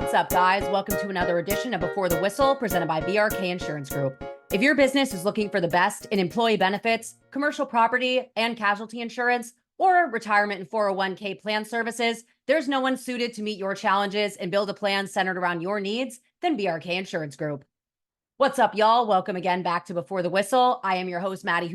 What's up, guys? Welcome to another edition of Before the Whistle, presented by BRK Insurance Group. If your business is looking for the best in employee benefits, commercial property and casualty insurance, or retirement and 401k plan services, there's no one suited to meet your challenges and build a plan centered around your needs than BRK Insurance Group. What's up, y'all? Welcome again back to Before the Whistle. I am your host, Maddy.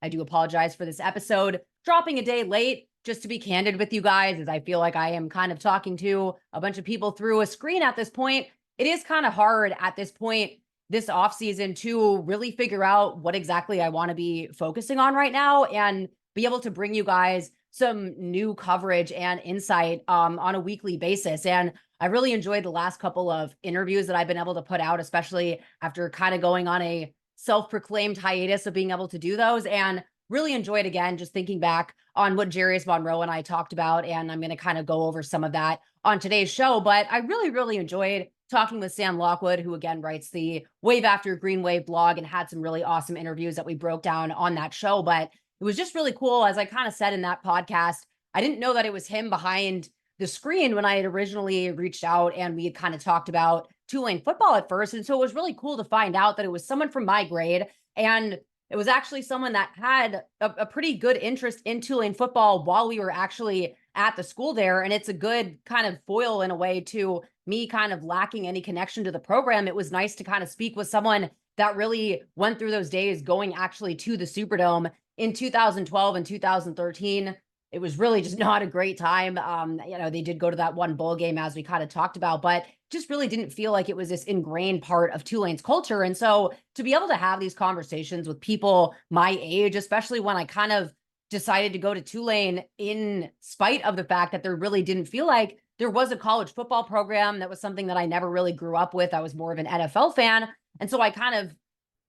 I do apologize for this episode dropping a day late. Just to be candid with you guys, as I feel like I am kind of talking to a bunch of people through a screen at this point. It is kind of hard at this point, this offseason, to really figure out what exactly I want to be focusing on right now and be able to bring you guys some new coverage and insight on a weekly basis. And I really enjoyed the last couple of interviews that I've been able to put out, especially after kind of going on a self-proclaimed hiatus of being able to do those. And really enjoyed, again, just thinking back on what Jarius Monroe and I talked about, and I'm going to kind of go over some of that on today's show. But I really enjoyed talking with Sam Lockwood, who again writes the Wave After Green Wave blog and had some really awesome interviews that we broke down on that show. But it was just really cool. As I kind of said in that podcast, I didn't know that it was him behind the screen when I had originally reached out and we had kind of talked about Tulane football at first. And so it was really cool to find out that it was someone from my grade, and it was actually someone that had a pretty good interest in Tulane football while we were actually at the school there. And it's a good kind of foil in a way to me kind of lacking any connection to the program. It was nice to kind of speak with someone that really went through those days going actually to the Superdome in 2012 and 2013. It was really just not a great time. They did go to that one bowl game, as we kind of talked about, but just really didn't feel like it was this ingrained part of Tulane's culture. And so to be able to have these conversations with people my age, especially when I kind of decided to go to Tulane in spite of the fact that there really didn't feel like there was a college football program, that was something that I never really grew up with. I was more of an NFL fan. And so I kind of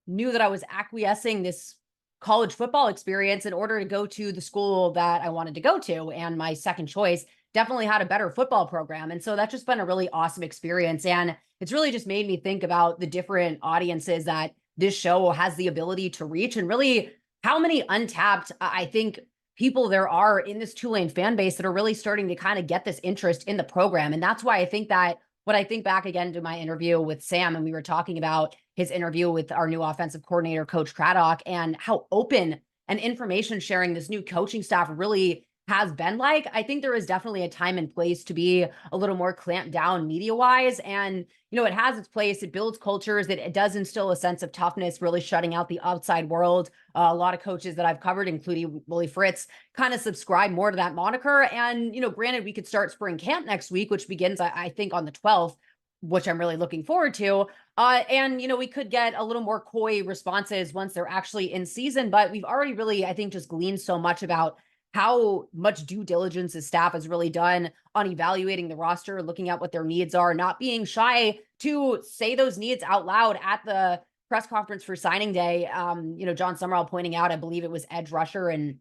knew that I was acquiescing this college football experience in order to go to the school that I wanted to go to. And my second choice definitely had a better football program. And so that's just been a really awesome experience. And it's really just made me think about the different audiences that this show has the ability to reach, and really how many untapped, I think, people there are in this Tulane fan base that are really starting to kind of get this interest in the program. And that's why I think that when I think back again to my interview with Sam, and we were talking about his interview with our new offensive coordinator, Coach Craddock, and how open and information sharing this new coaching staff really has been like, I think there is definitely a time and place to be a little more clamped down media wise. And, it has its place. It builds cultures. It does instill a sense of toughness, really shutting out the outside world. A lot of coaches that I've covered, including Willie Fritz, kind of subscribe more to that moniker. And, granted, we could start spring camp next week, which begins, I think, on the 12th, which I'm really looking forward to. And we could get a little more coy responses once they're actually in season. But we've already really, I think, just gleaned so much about how much due diligence the staff has really done on evaluating the roster, looking at what their needs are, not being shy to say those needs out loud at the press conference for signing day. Jon Sumrall pointing out, I believe it was edge rusher and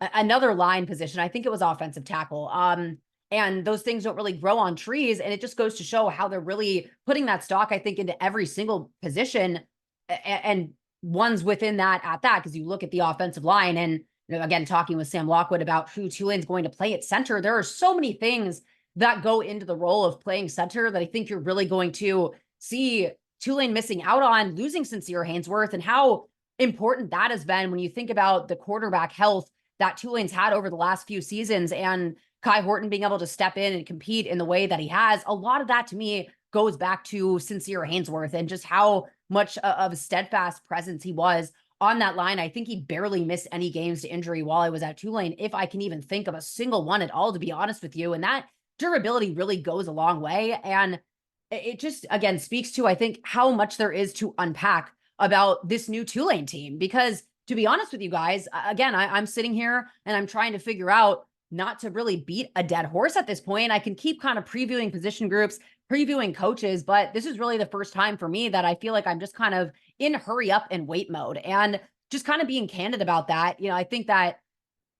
another line position. I think it was offensive tackle. And those things don't really grow on trees. And it just goes to show how they're really putting that stock, I think, into every single position and ones within that at that, because you look at the offensive line and, again, talking with Sam Lockwood about who Tulane's going to play at center, there are so many things that go into the role of playing center that I think you're really going to see Tulane missing out on, losing Sincere Haynesworth, and how important that has been when you think about the quarterback health that Tulane's had over the last few seasons, and Kai Horton being able to step in and compete in the way that he has. A lot of that, to me, goes back to Sincere Haynesworth and just how much of a steadfast presence he was on that line. I think he barely missed any games to injury while I was at Tulane, if I can even think of a single one at all, to be honest with you. And that durability really goes a long way. And it just, again, speaks to, I think, how much there is to unpack about this new Tulane team. Because to be honest with you guys, again, I'm sitting here and I'm trying to figure out not to really beat a dead horse at this point. I can keep kind of previewing position groups, previewing coaches, but this is really the first time for me that I feel like I'm just kind of in hurry up and wait mode, and just kind of being candid about that. I think that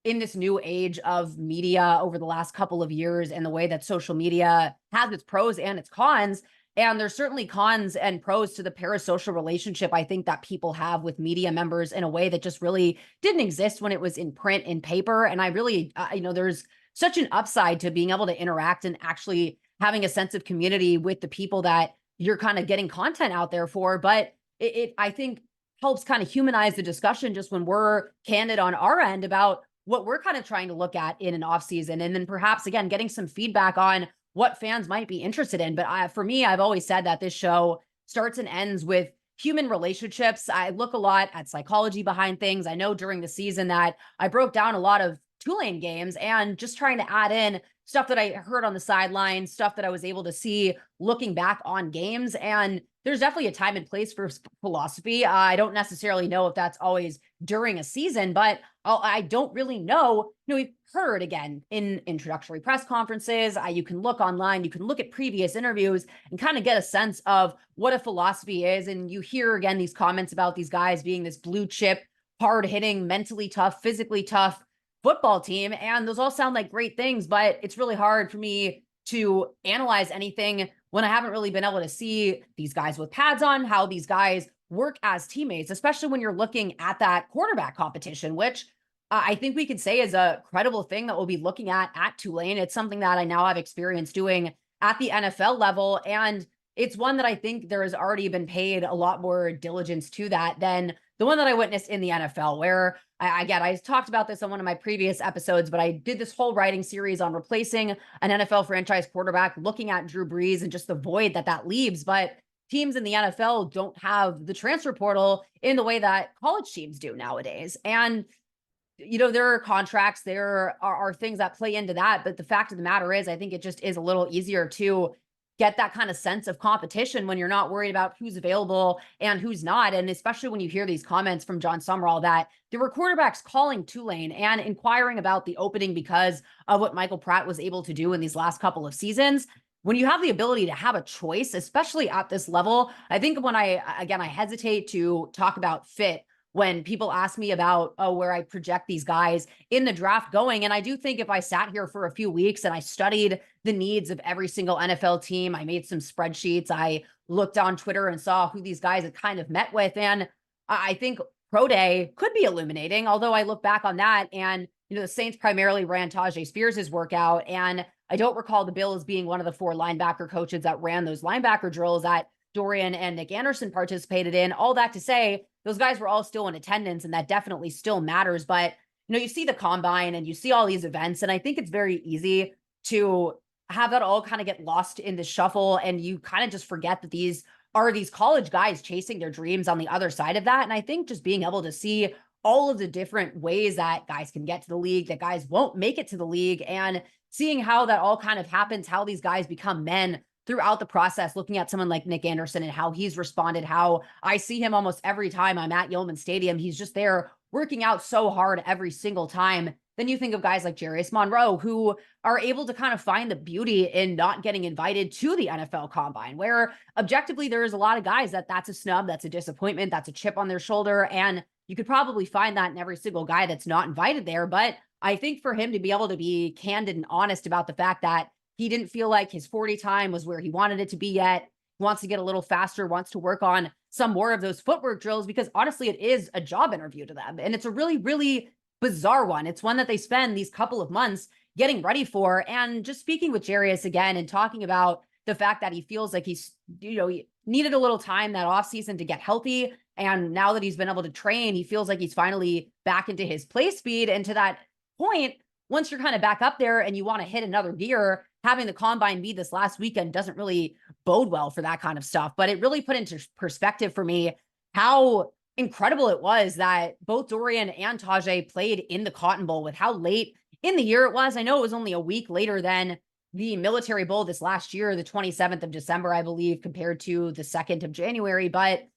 in this new age of media over the last couple of years, and the way that social media has its pros and its cons, and there's certainly cons and pros to the parasocial relationship, I think, that people have with media members in a way that just really didn't exist when it was in print and paper. And I really, there's such an upside to being able to interact and actually having a sense of community with the people that you're kind of getting content out there for. But it I think helps kind of humanize the discussion just when we're candid on our end about what we're kind of trying to look at in an off season. And then perhaps, again, getting some feedback on what fans might be interested in. But for me, I've always said that this show starts and ends with human relationships. I look a lot at psychology behind things. I know during the season that I broke down a lot of Tulane games and just trying to add in stuff that I heard on the sidelines, stuff that I was able to see looking back on games. And there's definitely a time and place for philosophy. I don't necessarily know if that's always during a season, but I don't really know. We've heard again in introductory press conferences. You can look online, you can look at previous interviews and kind of get a sense of what a philosophy is. And you hear again these comments about these guys being this blue chip, hard hitting, mentally tough, physically tough football team. And those all sound like great things, but it's really hard for me to analyze anything when I haven't really been able to see these guys with pads on, how these guys work as teammates, especially when you're looking at that quarterback competition, which I think we could say is a credible thing that we'll be looking at Tulane. It's something that I now have experience doing at the NFL level. And it's one that I think there has already been paid a lot more diligence to that than the one that I witnessed in the NFL, where I talked about this on one of my previous episodes, but I did this whole writing series on replacing an NFL franchise quarterback, looking at Drew Brees and just the void that leaves. But teams in the NFL don't have the transfer portal in the way that college teams do nowadays. And, there are contracts, there are things that play into that. But the fact of the matter is, I think it just is a little easier to get that kind of sense of competition when you're not worried about who's available and who's not. And especially when you hear these comments from Jon Sumrall that there were quarterbacks calling Tulane and inquiring about the opening because of what Michael Pratt was able to do in these last couple of seasons. When you have the ability to have a choice, especially at this level, I think when I hesitate to talk about fit when people ask me about where I project these guys in the draft going. And I do think if I sat here for a few weeks and I studied the needs of every single NFL team, I made some spreadsheets, I looked on Twitter and saw who these guys had kind of met with. And I think Pro Day could be illuminating, although I look back on that and, the Saints primarily ran Tajay Spears' workout. And I don't recall the Bills being one of the 4 linebacker coaches that ran those linebacker drills that Dorian and Nick Anderson participated in. All that to say, those guys were all still in attendance, and that definitely still matters. But, you see the combine and you see all these events, and I think it's very easy to have that all kind of get lost in the shuffle, and you kind of just forget that these are these college guys chasing their dreams on the other side of that. And I think just being able to see all of the different ways that guys can get to the league, that guys won't make it to the league, and seeing how that all kind of happens, how these guys become men throughout the process, looking at someone like Nick Anderson and how he's responded, how I see him almost every time I'm at Yeoman Stadium. He's just there working out so hard every single time. Then you think of guys like Jarius Monroe, who are able to kind of find the beauty in not getting invited to the NFL Combine, where objectively there is a lot of guys that's a snub, that's a disappointment, that's a chip on their shoulder. And you could probably find that in every single guy that's not invited there. But I think for him to be able to be candid and honest about the fact that he didn't feel like his 40 time was where he wanted it to be yet, wants to get a little faster, wants to work on some more of those footwork drills, because honestly, it is a job interview to them. And it's a really, really bizarre one. It's one that they spend these couple of months getting ready for. And just speaking with Jarius again and talking about the fact that he feels like he's, he needed a little time that offseason to get healthy. And now that he's been able to train, he feels like he's finally back into his play speed. And to that point, once you're kind of back up there and you want to hit another gear, having the combine be this last weekend doesn't really bode well for that kind of stuff. But it really put into perspective for me how incredible it was that both Dorian and Tajay played in the Cotton Bowl, with how late in the year it was. I know it was only a week later than the Military Bowl this last year, the 27th of December, I believe, compared to the 2nd of January. But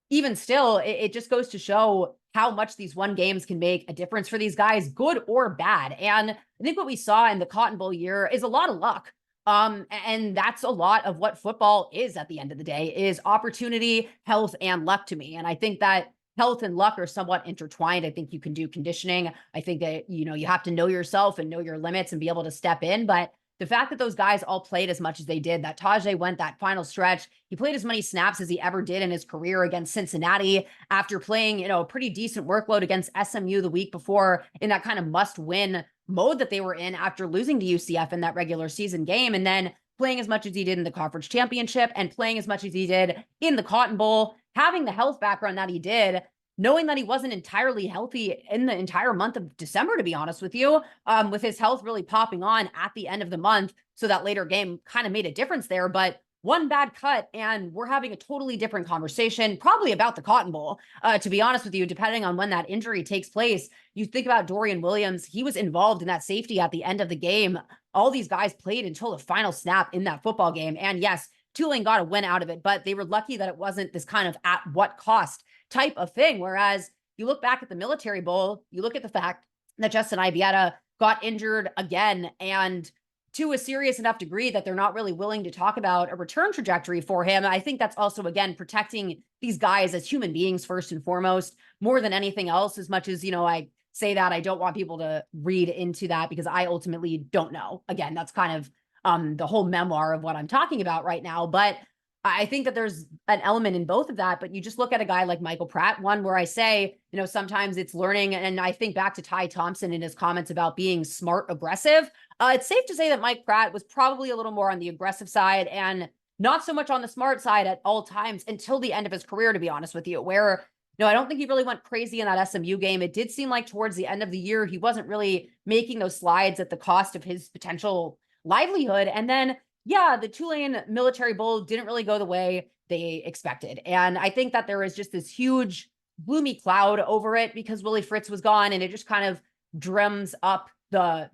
even still, it just goes to show how much these one games can make a difference for these guys, good or bad. And I think what we saw in the Cotton Bowl year is a lot of luck. And that's a lot of what football is at the end of the day, is opportunity, health, and luck to me. And I think that health and luck are somewhat intertwined. I think you can do conditioning. I think that, you have to know yourself and know your limits and be able to step in. But the fact that those guys all played as much as they did, that Tajay went that final stretch, he played as many snaps as he ever did in his career against Cincinnati after playing, a pretty decent workload against SMU the week before in that kind of must-win mode that they were in after losing to UCF in that regular season game. And then playing as much as he did in the conference championship and playing as much as he did in the Cotton Bowl, having the health background that he did, knowing that he wasn't entirely healthy in the entire month of December, to be honest with you, with his health really popping on at the end of the month. So that later game kind of made a difference there. But one bad cut, and we're having a totally different conversation, probably about the Cotton Bowl, to be honest with you, depending on when that injury takes place. You think about Dorian Williams, he was involved in that safety at the end of the game. All these guys played until the final snap in that football game. And yes, Tulane got a win out of it, but they were lucky that it wasn't this kind of at what cost type of thing. Whereas you look back at the Military Bowl, you look at the fact that Justin Ibieta got injured again, and to a serious enough degree that they're not really willing to talk about a return trajectory for him. I think that's also, again, protecting these guys as human beings first and foremost, more than anything else. As much as, I say that, I don't want people to read into that because I ultimately don't know. Again, that's kind of the whole memoir of what I'm talking about right now. But I think that there's an element in both of that. But you just look at a guy like Michael Pratt, one where I say, sometimes it's learning. And I think back to Ty Thompson in his comments about being smart, aggressive. It's safe to say that Mike Pratt was probably a little more on the aggressive side and not so much on the smart side at all times until the end of his career, to be honest with you, where, I don't think he really went crazy in that SMU game. It did seem like towards the end of the year, he wasn't really making those slides at the cost of his potential livelihood. And then, the Tulane Military Bowl didn't really go the way they expected. And I think that there is just this huge gloomy cloud over it because Willie Fritz was gone, and it just kind of drums up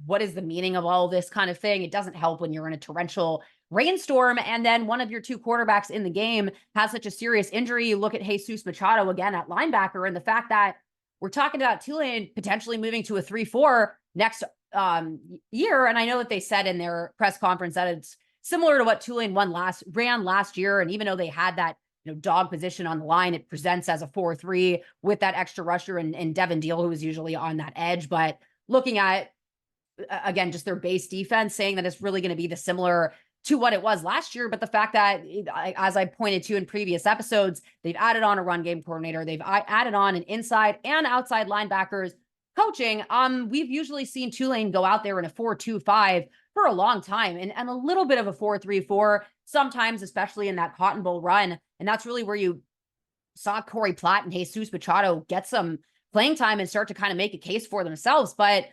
what is the meaning of all of this kind of thing. It doesn't help when you're in a torrential rainstorm and then one of your two quarterbacks in the game has such a serious injury. You look at Jesus Machado again at linebacker, and the fact that we're talking about Tulane potentially moving to a 3-4 next year. And I know that they said in their press conference that it's similar to what Tulane ran last year. And even though they had that dog position on the line, it presents as a 4-3 with that extra rusher and Devin Deal, who is usually on that edge. But looking at, again, just their base defense, saying that it's really going to be similar to what it was last year. But the fact that, as I pointed to in previous episodes, they've added on a run game coordinator. They've added on an inside and outside linebackers coaching. We've usually seen Tulane go out there in a 4-2-5 for a long time and a little bit of a 4-3-4 sometimes, especially in that Cotton Bowl run. And that's really where you saw Corey Platt and Jesus Machado get some playing time and start to kind of make a case for themselves. But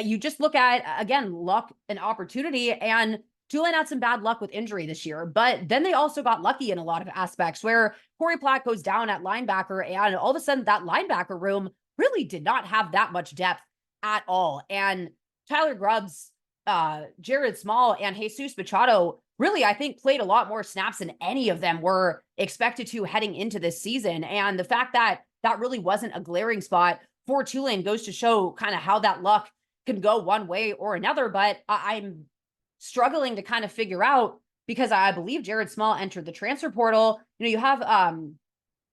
you just look at, again, luck and opportunity, and Tulane had some bad luck with injury this year, but then they also got lucky in a lot of aspects where Corey Platt goes down at linebacker, and all of a sudden that linebacker room really did not have that much depth at all. And Tyler Grubbs, Jared Small, and Jesus Machado really, I think, played a lot more snaps than any of them were expected to heading into this season. And the fact that that really wasn't a glaring spot for Tulane goes to show kind of how that luck can go one way or another. But I'm struggling to kind of figure out, because I believe Jared Small entered the transfer portal. You have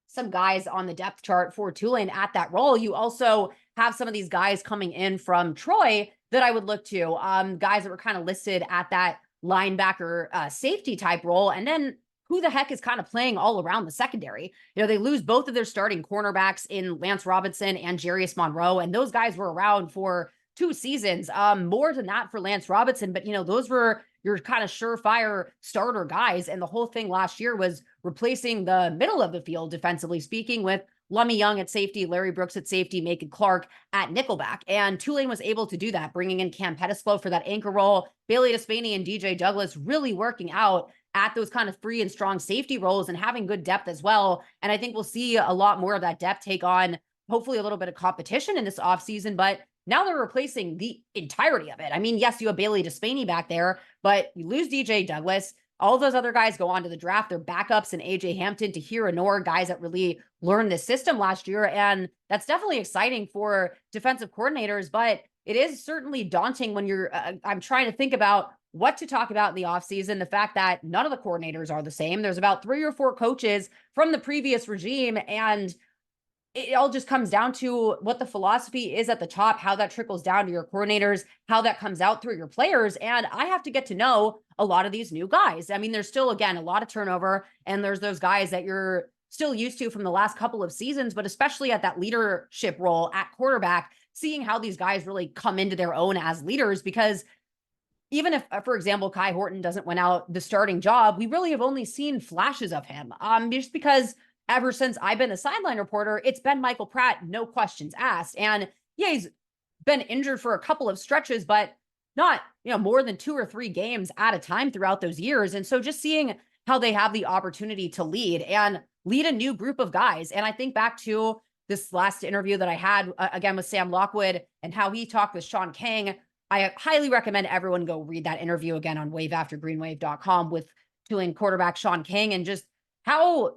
some guys on the depth chart for Tulane at that role. You also have some of these guys coming in from Troy that I would look to, guys that were kind of listed at that linebacker safety type role. And then who the heck is kind of playing all around the secondary? They lose both of their starting cornerbacks in Lance Robinson and Jarius Monroe, and those guys were around for 2 seasons, more than that for Lance Robinson. But, those were your kind of surefire starter guys. And the whole thing last year was replacing the middle of the field, defensively speaking, with Lummy Young at safety, Larry Brooks at safety, Macon Clark at nickelback. And Tulane was able to do that, bringing in Cam Pettisflow for that anchor role, Bailey Despaney and DJ Douglas really working out at those kind of free and strong safety roles and having good depth as well. And I think we'll see a lot more of that depth take on hopefully a little bit of competition in this offseason. But now they're replacing the entirety of it. I mean, yes, you have Bailey Despaney back there, but you lose DJ Douglas. All those other guys go on to the draft. They're backups, and AJ Hampton, Tahir Anor, guys that really learned this system last year. And that's definitely exciting for defensive coordinators, but it is certainly daunting when you're, I'm trying to think about what to talk about in the offseason. The fact that none of the coordinators are the same. There's about 3 or 4 coaches from the previous regime, and it all just comes down to what the philosophy is at the top, how that trickles down to your coordinators, how that comes out through your players. And I have to get to know a lot of these new guys. I mean, there's still, again, a lot of turnover, and there's those guys that you're still used to from the last couple of seasons, but especially at that leadership role at quarterback, seeing how these guys really come into their own as leaders, because even if, for example, Kai Horton doesn't win out the starting job, we really have only seen flashes of him. Just because ever since I've been a sideline reporter, it's been Michael Pratt, no questions asked. And yeah, he's been injured for a couple of stretches, but not, more than 2 or 3 games at a time throughout those years. And so just seeing how they have the opportunity to lead a new group of guys. And I think back to this last interview that I had again with Sam Lockwood and how he talked with Sean King. I highly recommend everyone go read that interview again on waveaftergreenwave.com with Tulane quarterback Sean King, and just how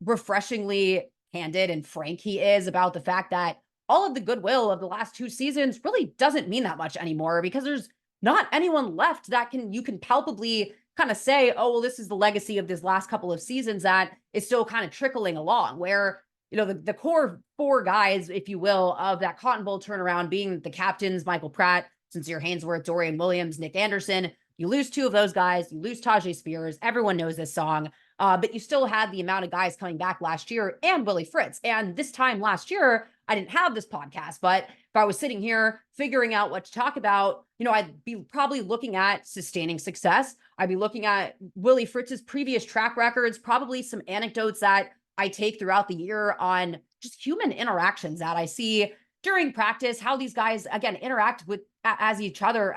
refreshingly candid and frank he is about the fact that all of the goodwill of the last 2 seasons really doesn't mean that much anymore, because there's not anyone left that you can palpably kind of say, oh, well, this is the legacy of this last couple of seasons that is still kind of trickling along, where, the core 4 guys, if you will, of that Cotton Bowl turnaround being the captains, Michael Pratt, Sincere Haynesworth, Dorian Williams, Nick Anderson. You lose 2 of those guys, you lose Tajay Spears. Everyone knows this song. But you still had the amount of guys coming back last year and Willie Fritz. And this time last year, I didn't have this podcast, but if I was sitting here figuring out what to talk about, I'd be probably looking at sustaining success. I'd be looking at Willie Fritz's previous track records, probably some anecdotes that I take throughout the year on just human interactions that I see during practice, how these guys, again, interact as each other,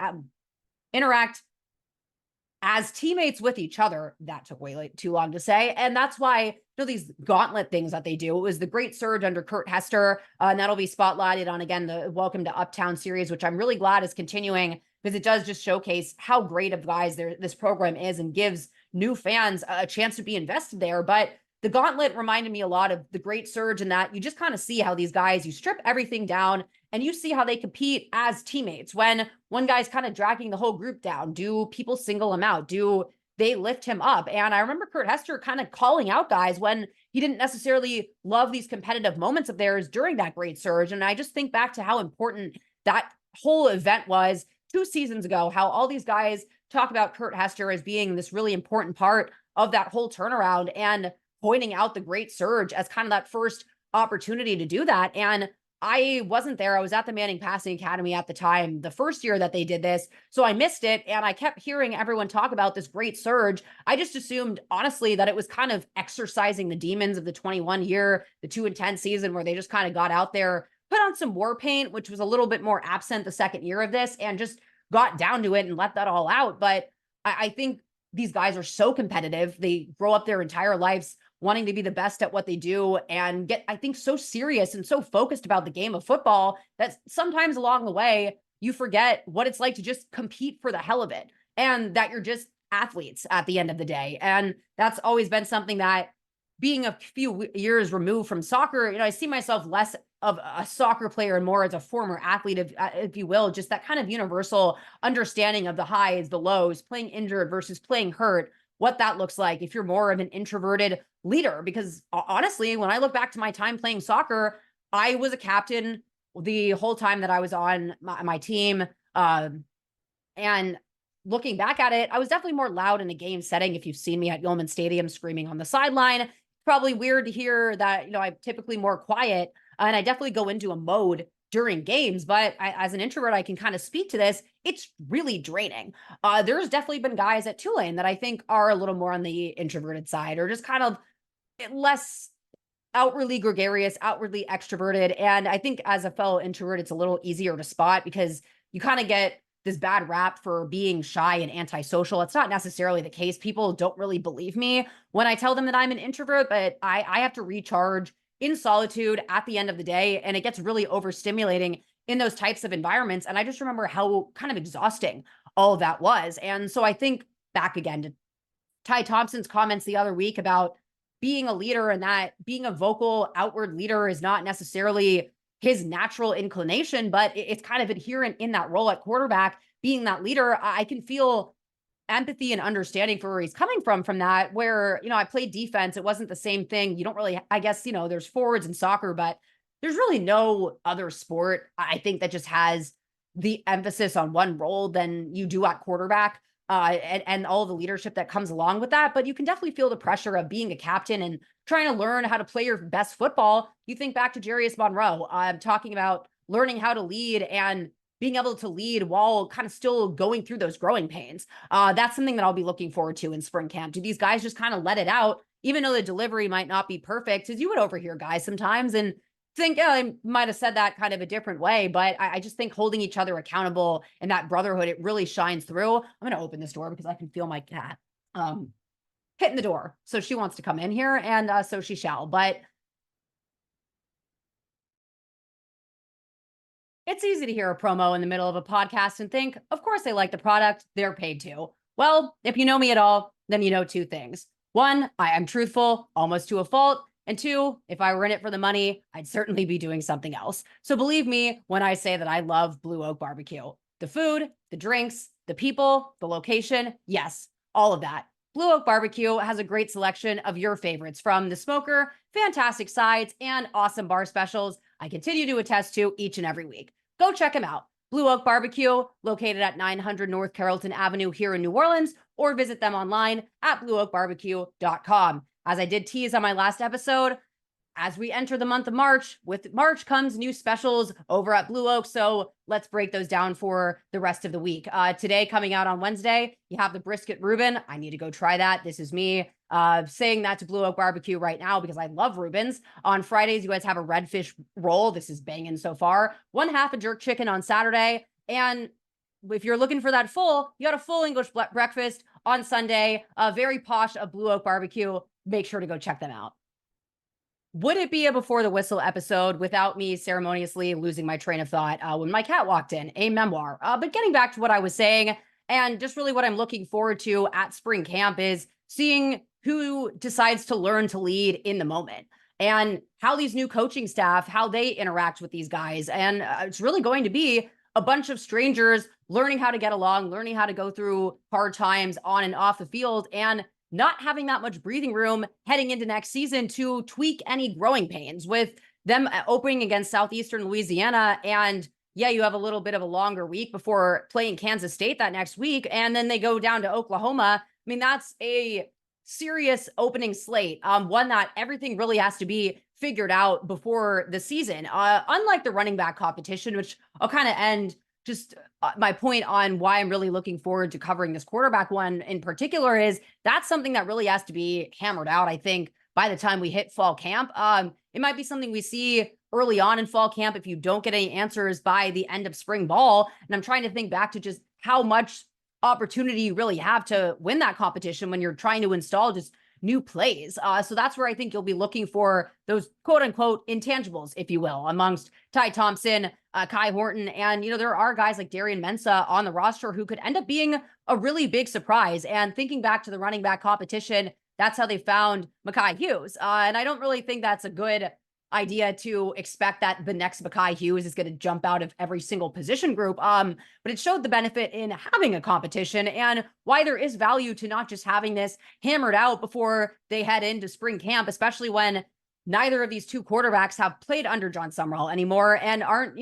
interact as teammates with each other. That took way too long to say. And that's why, these gauntlet things that they do. It was the great surge under Kurt Hester. And that'll be spotlighted on, again, the Welcome to Uptown series, which I'm really glad is continuing, because it does just showcase how great of guys this program is and gives new fans a chance to be invested there. But the gauntlet reminded me a lot of the great surge, in that you just kind of see how these guys, you strip everything down and you see how they compete as teammates. When one guy's kind of dragging the whole group down, do people single him out? Do they lift him up? And I remember Kurt Hester kind of calling out guys when he didn't necessarily love these competitive moments of theirs during that great surge. And I just think back to how important that whole event was 2 seasons ago, how all these guys talk about Kurt Hester as being this really important part of that whole turnaround, and pointing out the great surge as kind of that first opportunity to do that. And I wasn't there. I was at the Manning Passing Academy at the time, the first year that they did this. So I missed it. And I kept hearing everyone talk about this great surge. I just assumed, honestly, that it was kind of exercising the demons of the 21 year, the 2-10 season, where they just kind of got out there, put on some war paint, which was a little bit more absent the second year of this, and just got down to it and let that all out. But I think these guys are so competitive. They grow up their entire lives wanting to be the best at what they do, and get, I think, so serious and so focused about the game of football that sometimes along the way, you forget what it's like to just compete for the hell of it, and that you're just athletes at the end of the day. And that's always been something that, being a few years removed from soccer, I see myself less of a soccer player and more as a former athlete, if you will, just that kind of universal understanding of the highs, the lows, playing injured versus playing hurt, what that looks like if you're more of an introverted leader. Because honestly, when I look back to my time playing soccer, I was a captain the whole time that I was on my team. And looking back at it, I was definitely more loud in a game setting. If you've seen me at Yeoman Stadium screaming on the sideline, probably weird to hear that, I'm typically more quiet, and I definitely go into a mode during games. But as an introvert, I can kind of speak to this. It's really draining. There's definitely been guys at Tulane that I think are a little more on the introverted side, or just kind of less outwardly gregarious, outwardly extroverted. And I think as a fellow introvert, it's a little easier to spot, because you kind of get this bad rap for being shy and antisocial. It's not necessarily the case. People don't really believe me when I tell them that I'm an introvert, but I have to recharge in solitude at the end of the day. And it gets really overstimulating in those types of environments. And I just remember how kind of exhausting all of that was. And so I think back again to Ty Thompson's comments the other week about being a leader, and that being a vocal outward leader is not necessarily his natural inclination, but it's kind of inherent in that role at quarterback, being that leader. I can feel empathy and understanding for where he's coming from that, where, I played defense. It wasn't the same thing. You don't really, I guess, there's forwards in soccer, but there's really no other sport, I think, that just has the emphasis on one role than you do at quarterback. And all the leadership that comes along with that. But you can definitely feel the pressure of being a captain and trying to learn how to play your best football. You think back to Jarius Monroe, talking about learning how to lead and being able to lead while kind of still going through those growing pains. That's something that I'll be looking forward to in spring camp. Do these guys just kind of let it out, even though the delivery might not be perfect? Because you would overhear guys sometimes and think, oh, I might have said that kind of a different way, but I just think holding each other accountable and that brotherhood, it really shines through. I'm going to open this door because I can feel my cat hitting the door. So she wants to come in here, and so she shall. But it's easy to hear a promo in the middle of a podcast and think, of course they like the product, they're paid to. Well, if you know me at all, then you know two things. One, I am truthful, almost to a fault. And two, if I were in it for the money, I'd certainly be doing something else. So believe me when I say that I love Blue Oak Barbecue. The food, the drinks, the people, the location, yes, all of that. Blue Oak Barbecue has a great selection of your favorites, from the smoker, fantastic sides, and awesome bar specials I continue to attest to each and every week. Go check them out. Blue Oak Barbecue, located at 900 North Carrollton Avenue here in New Orleans, or visit them online at blueoakbarbecue.com. As I did tease on my last episode, as we enter the month of March, with March comes new specials over at Blue Oak. So let's break those down for the rest of the week. Today, coming out on Wednesday, you have the brisket Reuben. I need to go try that. This is me saying that to Blue Oak Barbecue right now because I love Reubens. On Fridays, you guys have a redfish roll. This is banging so far. 1/2 a jerk chicken on Saturday. And if you're looking for that full, you got a full English breakfast on Sunday. Very posh of Blue Oak Barbecue. Make sure to go check them out. Would it be a Before the Whistle episode without me ceremoniously losing my train of thought when my cat walked in? A memoir. But getting back to what I was saying, and just really what I'm looking forward to at spring camp is seeing who decides to learn to lead in the moment and how these new coaching staff, how they interact with these guys. And it's really going to be a bunch of strangers learning how to get along, learning how to go through hard times on and off the field, and not having that much breathing room heading into next season to tweak any growing pains, with them opening against Southeastern Louisiana. And yeah, you have a little bit of a longer week before playing Kansas State that next week. And then they go down to Oklahoma. I mean, that's a serious opening slate. One that everything really has to be figured out before the season. Unlike the running back competition, which I'll kind of end just my point on why I'm really looking forward to covering this quarterback one in particular, is that's something that really has to be hammered out, I think, by the time we hit fall camp. It might be something we see early on in fall camp if you don't get any answers by the end of spring ball. And I'm trying to think back to just how much opportunity you really have to win that competition when you're trying to install just new plays. So that's where I think you'll be looking for those quote unquote intangibles, if you will, amongst Ty Thompson, Kai Horton. And, there are guys like Darian Mensah on the roster who could end up being a really big surprise. And thinking back to the running back competition, that's how they found Mekhi Hughes. And I don't really think that's a good idea to expect that the next Mekhi Hughes is going to jump out of every single position group. But it showed the benefit in having a competition and why there is value to not just having this hammered out before they head into spring camp, especially when neither of these two quarterbacks have played under Jon Sumrall anymore and aren't,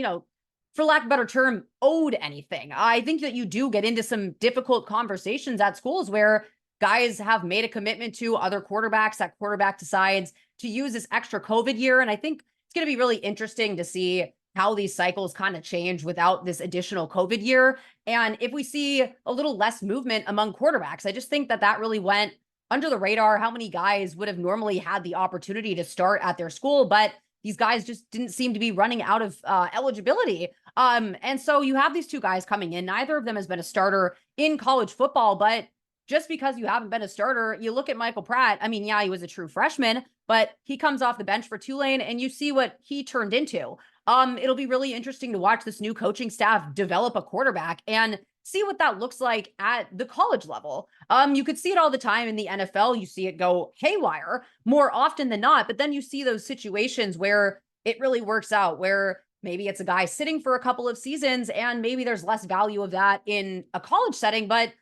for lack of a better term, owed anything. I think that you do get into some difficult conversations at schools where guys have made a commitment to other quarterbacks. That quarterback decides to use this extra COVID year. And I think it's going to be really interesting to see how these cycles kind of change without this additional COVID year. And if we see a little less movement among quarterbacks, I just think that that really went under the radar, how many guys would have normally had the opportunity to start at their school, but these guys just didn't seem to be running out of eligibility. And so you have these two guys coming in. Neither of them has been a starter in college football, but just because you haven't been a starter, you look at Michael Pratt. I mean, yeah, he was a true freshman, but he comes off the bench for Tulane and you see what he turned into. It'll be really interesting to watch this new coaching staff develop a quarterback and see what that looks like at the college level. You could see it all the time in the NFL. You see it go haywire more often than not, but then you see those situations where it really works out, where maybe it's a guy sitting for a couple of seasons and maybe there's less value of that in a college setting, but I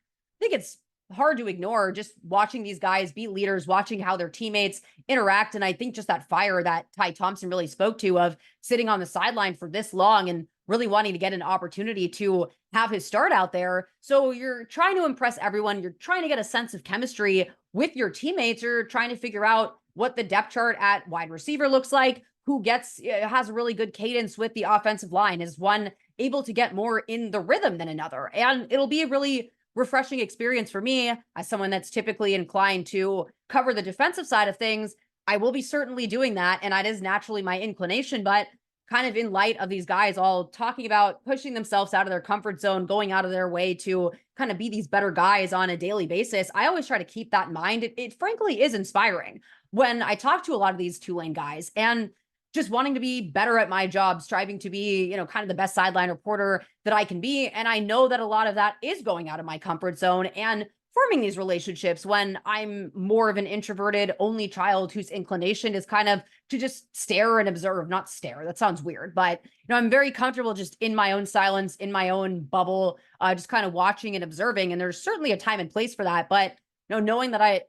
think it's hard to ignore just watching these guys be leaders, watching how their teammates interact. And I think just that fire that Ty Thompson really spoke to, of sitting on the sideline for this long and really wanting to get an opportunity to have his start out there. So you're trying to impress everyone. You're trying to get a sense of chemistry with your teammates. You're trying to figure out what the depth chart at wide receiver looks like, who has a really good cadence with the offensive line. Is one able to get more in the rhythm than another. And it'll be a really refreshing experience for me as someone that's typically inclined to cover the defensive side of things. I will be certainly doing that, and that is naturally my inclination, but kind of in light of these guys all talking about pushing themselves out of their comfort zone, going out of their way to kind of be these better guys on a daily basis, I always try to keep that in mind. It frankly is inspiring when I talk to a lot of these Tulane guys and just wanting to be better at my job, striving to be, kind of the best sideline reporter that I can be. And I know that a lot of that is going out of my comfort zone and forming these relationships when I'm more of an introverted only child whose inclination is kind of to just stare and observe, not stare. That sounds weird, but I'm very comfortable just in my own silence, in my own bubble, just kind of watching and observing. And there's certainly a time and place for that. But knowing that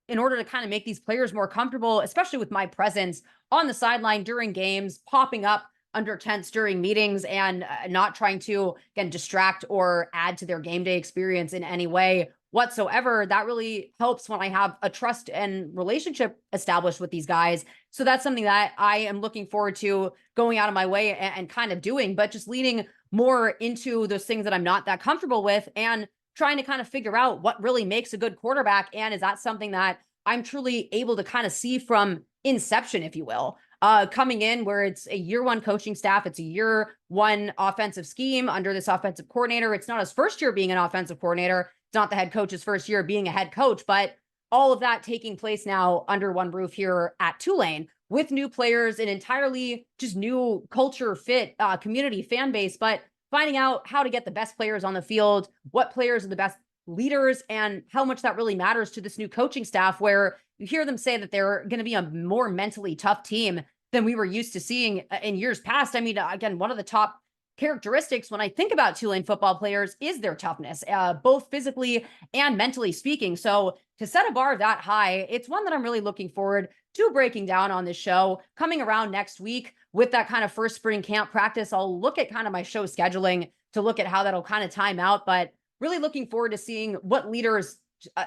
in order to kind of make these players more comfortable, especially with my presence on the sideline during games, popping up under tents during meetings and not trying to, again, distract or add to their game day experience in any way whatsoever, that really helps when I have a trust and relationship established with these guys. So that's something that I am looking forward to going out of my way and kind of doing, but just leaning more into those things that I'm not that comfortable with and trying to kind of figure out what really makes a good quarterback. And is that something that I'm truly able to kind of see from inception, if you will, coming in where it's a year one coaching staff, it's a year one offensive scheme under this offensive coordinator. It's not his first year being an offensive coordinator. It's not the head coach's first year being a head coach, but all of that taking place now under one roof here at Tulane with new players, an entirely just new culture fit, community fan base, but finding out how to get the best players on the field, what players are the best leaders, and how much that really matters to this new coaching staff, where you hear them say that they're going to be a more mentally tough team than we were used to seeing in years past. I mean, again, one of the top characteristics when I think about Tulane football players is their toughness, both physically and mentally speaking. So to set a bar that high, it's one that I'm really looking forward to breaking down on this show. Coming around next week with that kind of first spring camp practice, I'll look at kind of my show scheduling to look at how that'll kind of time out, but really looking forward to seeing what leaders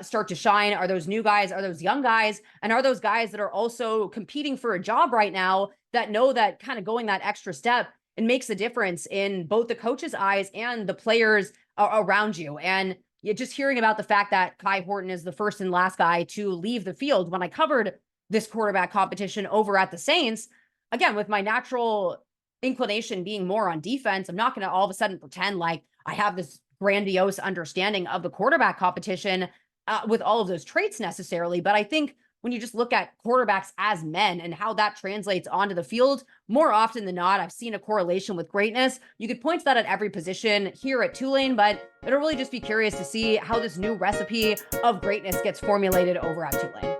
start to shine. Are those new guys? Are those young guys? And are those guys that are also competing for a job right now that know that kind of going that extra step and makes a difference in both the coach's eyes and the players around you? And you're just hearing about the fact that Kai Horton is the first and last guy to leave the field. When I covered this quarterback competition over at the Saints, again, with my natural inclination being more on defense, I'm not going to all of a sudden pretend like I have this grandiose understanding of the quarterback competition with all of those traits necessarily. But I think when you just look at quarterbacks as men and how that translates onto the field, more often than not, I've seen a correlation with greatness. You could point to that at every position here at Tulane, but it'll really just be curious to see how this new recipe of greatness gets formulated over at Tulane.